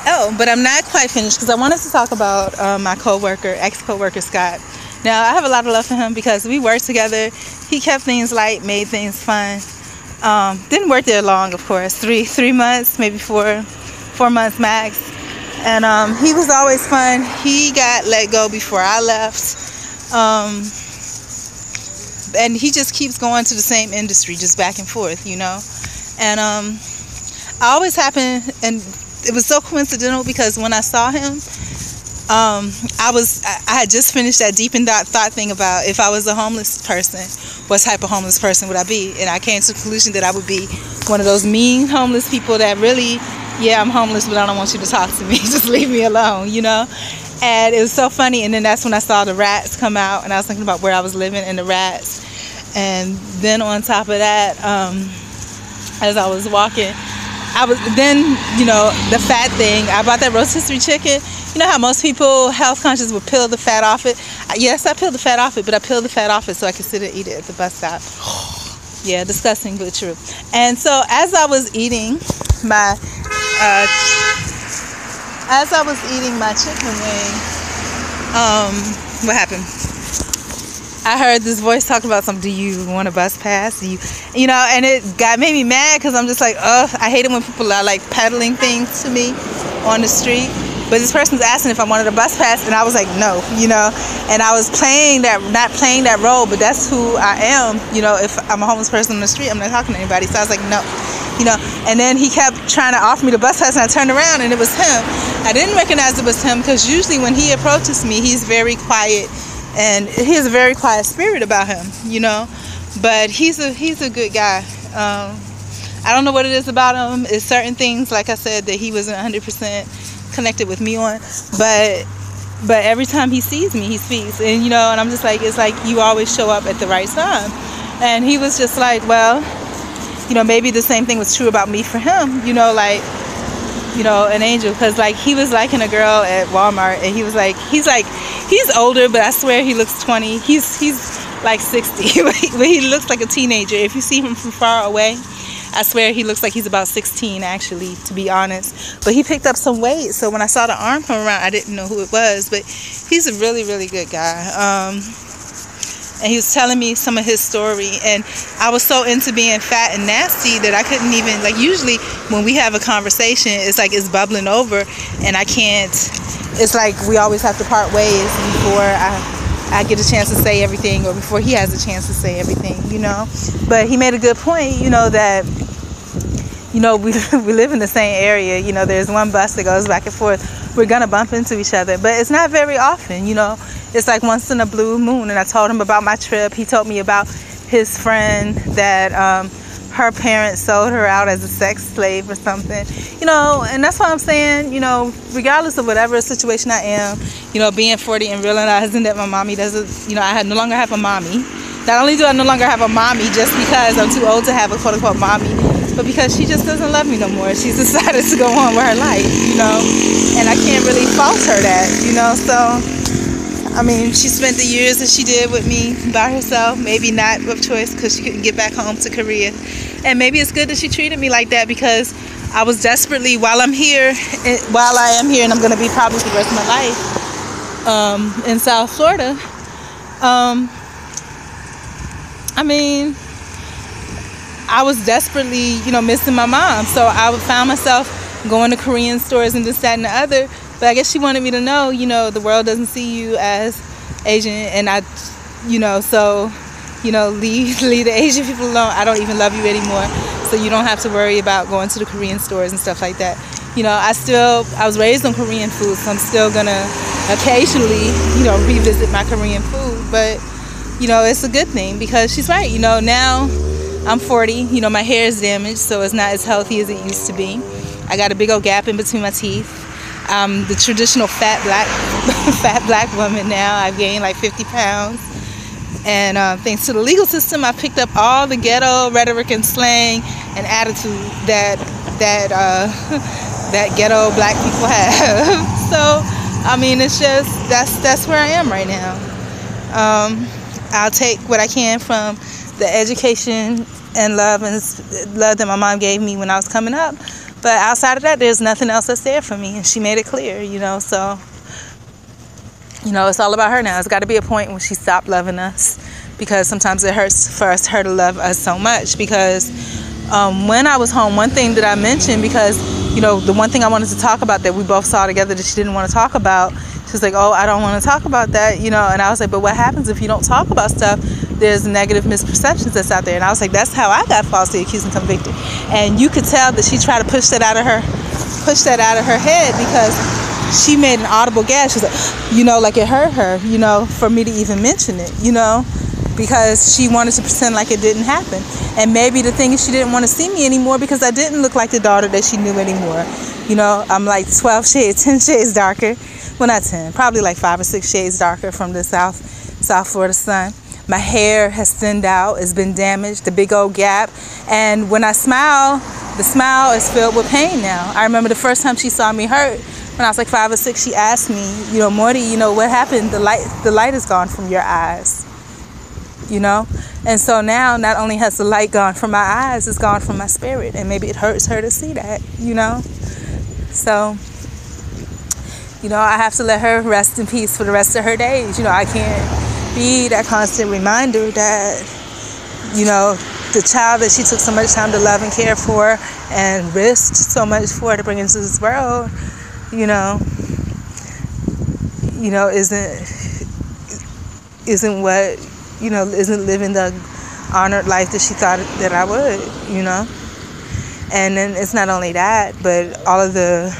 Oh, but I'm not quite finished because I wanted to talk about my ex-coworker Scott. Now, I have a lot of love for him because we worked together. He kept things light, made things fun. Didn't work there long, of course. Three months, maybe 4 months max. And he was always fun. He got let go before I left. And he just keeps going to the same industry, just back and forth, And I always happen, and it was so coincidental because when I saw him, I had just finished that deep in thought thing about if I was a homeless person, what type of homeless person would I be? And I came to the conclusion that I would be one of those mean homeless people that really, yeah, I'm homeless, but I don't want you to talk to me. Just leave me alone, And it was so funny. And then that's when I saw the rats come out, and I was thinking about where I was living and the rats. And then on top of that, as I was walking, the fat thing. I bought that rotisserie chicken. You know how most people, health conscious, would peel the fat off it? Yes, I peeled the fat off it, but I peeled the fat off it so I could sit and eat it at the bus stop. Yeah, disgusting, but true. And so as I was eating my chicken wing, what happened? I heard this voice talking about something. Do you want a bus pass? And it made me mad because I'm just like, I hate it when people are like peddling things to me on the street. But this person was asking if I wanted a bus pass, and I was like, no, And I was not playing that role, but that's who I am. If I'm a homeless person on the street, I'm not talking to anybody. So I was like, no, And then he kept trying to offer me the bus pass, and I turned around, and it was him. I didn't recognize it was him because usually when he approaches me, he's very quiet. And he has a very quiet spirit about him, But he's a good guy. I don't know what it is about him. It's certain things, like I said, that he wasn't 100% connected with me on. But every time he sees me, he speaks. And, and I'm just like, it's like you always show up at the right time. And he was just like, well, maybe the same thing was true about me for him, an angel, because like he was liking a girl at Walmart, and he's older, but I swear he looks 20. He's like 60, but he looks like a teenager. If you see him from far away, I swear he looks like he's about 16, actually, to be honest. But he picked up some weight, so when I saw the arm come around, I didn't know who it was, but he's a really, really good guy. And he was telling me some of his story, and I was so into being fat and nasty that I couldn't even, usually when we have a conversation, it's like it's bubbling over, and I can't, it's like we always have to part ways before I get a chance to say everything, or before he has a chance to say everything, But he made a good point, that, we live in the same area, there's one bus that goes back and forth. We're going to bump into each other, but it's not very often, It's like once in a blue moon. And I told him about my trip. He told me about his friend that her parents sold her out as a sex slave or something. And that's what I'm saying, regardless of whatever situation I am, being 40 and realizing that my mommy doesn't, I no longer have a mommy. Not only do I no longer have a mommy just because I'm too old to have a quote-unquote mommy, but because she just doesn't love me no more. She's decided to go on with her life, And I can't really fault her that, So, I mean, she spent the years that she did with me by herself. Maybe not with choice because she couldn't get back home to Korea. And maybe it's good that she treated me like that because I was desperately, while I am here, and I'm going to be probably for the rest of my life in South Florida, I was desperately, missing my mom. So I found myself going to Korean stores and this, that, and the other. But I guess she wanted me to know, the world doesn't see you as Asian. And leave the Asian people alone. I don't even love you anymore. So you don't have to worry about going to the Korean stores and stuff like that. I was raised on Korean food, so I'm still going to occasionally, revisit my Korean food. But, it's a good thing because she's right. Now I'm 40, my hair is damaged, so it's not as healthy as it used to be. I got a big old gap in between my teeth. I'm the traditional fat black woman now. I've gained like 50 pounds. And thanks to the legal system, I picked up all the ghetto rhetoric and slang and attitude that ghetto black people have. So, it's just, that's where I am right now. I'll take what I can from the education and love that my mom gave me when I was coming up. But outside of that, there's nothing else that's there for me. And she made it clear, so, it's all about her now. It's got to be a point when she stopped loving us, because sometimes it hurts for her to love us so much. Because when I was home, one thing that I mentioned, because, the one thing I wanted to talk about that we both saw together that she didn't want to talk about, she was like, oh, I don't want to talk about that, and I was like, but what happens if you don't talk about stuff? There's negative misperceptions that's out there. And I was like, that's how I got falsely accused and convicted. And you could tell that she tried to push that out of her head, because she made an audible gasp. She was like, like it hurt her, for me to even mention it, because she wanted to pretend like it didn't happen. And maybe the thing is, she didn't want to see me anymore because I didn't look like the daughter that she knew anymore. I'm like 10 shades darker. Well, not 10, probably like 5 or 6 shades darker from the South Florida sun. My hair has thinned out, it's been damaged, the big old gap. And when I smile, the smile is filled with pain now. I remember the first time she saw me hurt, when I was like 5 or 6, she asked me, Morty, what happened? The light is gone from your eyes, And so now, not only has the light gone from my eyes, it's gone from my spirit. And maybe it hurts her to see that, So, I have to let her rest in peace for the rest of her days. I can't be that constant reminder that, the child that she took so much time to love and care for and risked so much for to bring into this world, isn't what, isn't living the honored life that she thought that I would, And then it's not only that, but all of the,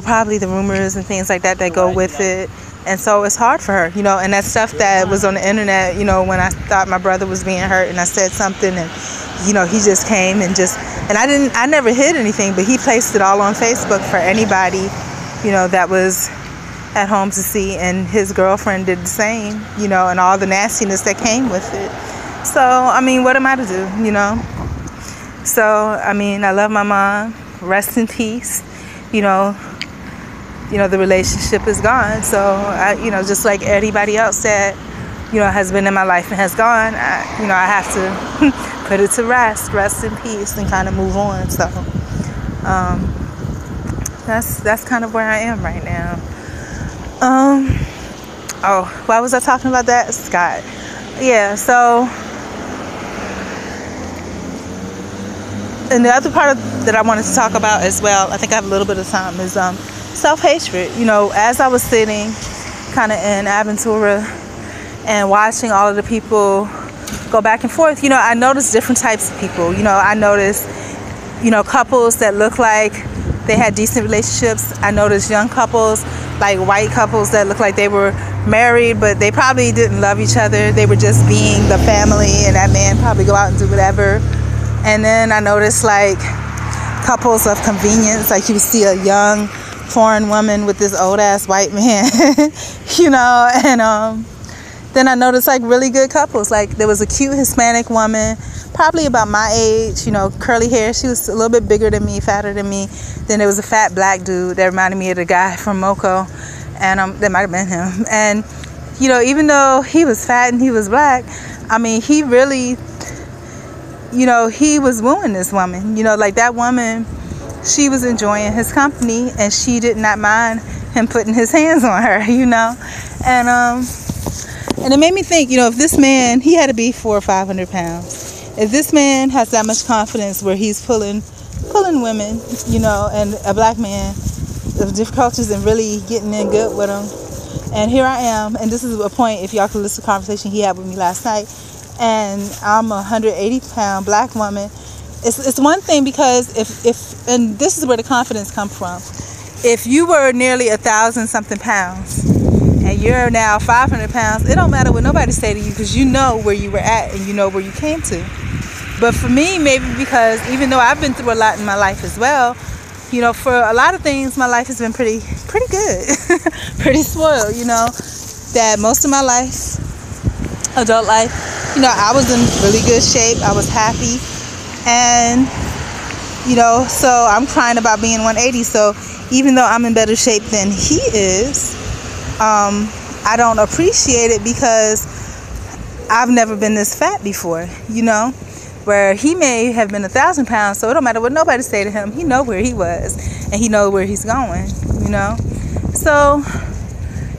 probably the rumors and things like that go with it. And so it's hard for her, and that stuff that was on the internet, when I thought my brother was being hurt and I said something and, he just came and I never hid anything, but he placed it all on Facebook for anybody, that was at home to see. And his girlfriend did the same, and all the nastiness that came with it. So, what am I to do, So, I love my mom. Rest in peace, the relationship is gone. So, just like anybody else that, has been in my life and has gone, I have to put it to rest in peace, and kind of move on. So, that's kind of where I am right now. Why was I talking about that? Scott. Yeah, so, and the other part that I wanted to talk about as well, I think I have a little bit of time, is self-hatred. As I was sitting kind of in Aventura and watching all of the people go back and forth, I noticed different types of people. I noticed, couples that look like they had decent relationships. I noticed young couples, like white couples that looked like they were married, but they probably didn't love each other. They were just being the family, and that man probably go out and do whatever. And then I noticed like couples of convenience, like you would see a young foreign woman with this old ass white man, and then I noticed like really good couples. Like there was a cute Hispanic woman, probably about my age, curly hair. She was a little bit bigger than me, fatter than me. Then there was a fat black dude that reminded me of the guy from Moco, and that might have been him. And even though he was fat and he was black, he really, he was wooing this woman. Like that woman, she was enjoying his company, and she did not mind him putting his hands on her, And it made me think, if this man, he had to be 400 or 500 pounds. If this man has that much confidence where he's pulling women, and a black man of different cultures and really getting in good with them. And here I am, and this is a point, if y'all could listen to the conversation he had with me last night, and I'm a 180-pound black woman. It's one thing, because if and this is where the confidence comes from. If you were nearly 1,000-something pounds and you're now 500 pounds, it don't matter what nobody say to you, because you know where you were at and you know where you came to. But for me, maybe because even though I've been through a lot in my life as well, for a lot of things, my life has been pretty good, pretty spoiled. That most of my life, adult life, I was in really good shape. I was happy. And, so I'm crying about being 180. So even though I'm in better shape than he is, I don't appreciate it because I've never been this fat before, where he may have been 1,000 pounds, so it don't matter what nobody say to him. He know where he was, and he know where he's going, you know. So,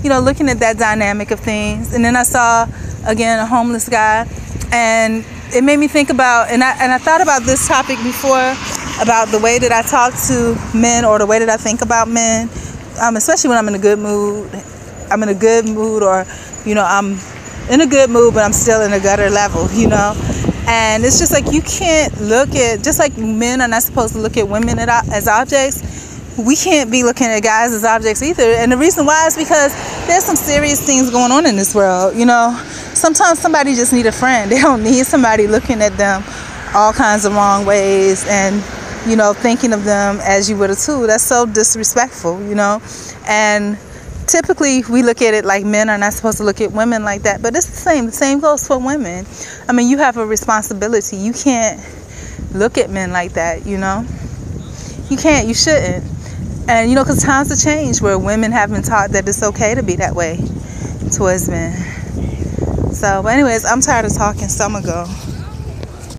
you know, looking at that dynamic of things. And then I saw, again, a homeless guy, and it made me think about, and I thought about this topic before, about the way that I talk to men, or the way that I think about men, especially when I'm in a good mood. I'm in a good mood, or, you know, I'm in a good mood, but I'm still in a gutter level, you know. And it's just like, you can't look at, just like men are not supposed to look at women as objects, we can't be looking at guys as objects either. And the reason why is because there's some serious things going on in this world, you know. Sometimes somebody just need a friend. They don't need somebody looking at them all kinds of wrong ways and, you know, thinking of them as you would a tool. That's so disrespectful, you know. And typically we look at it like men are not supposed to look at women like that, but it's the same. The same goes for women. I mean, you have a responsibility. You can't look at men like that, you know. You can't. You shouldn't. And, you know, because times have changed where women have been taught that it's okay to be that way towards men. So, but anyways, I'm tired of talking, so I'm going to go.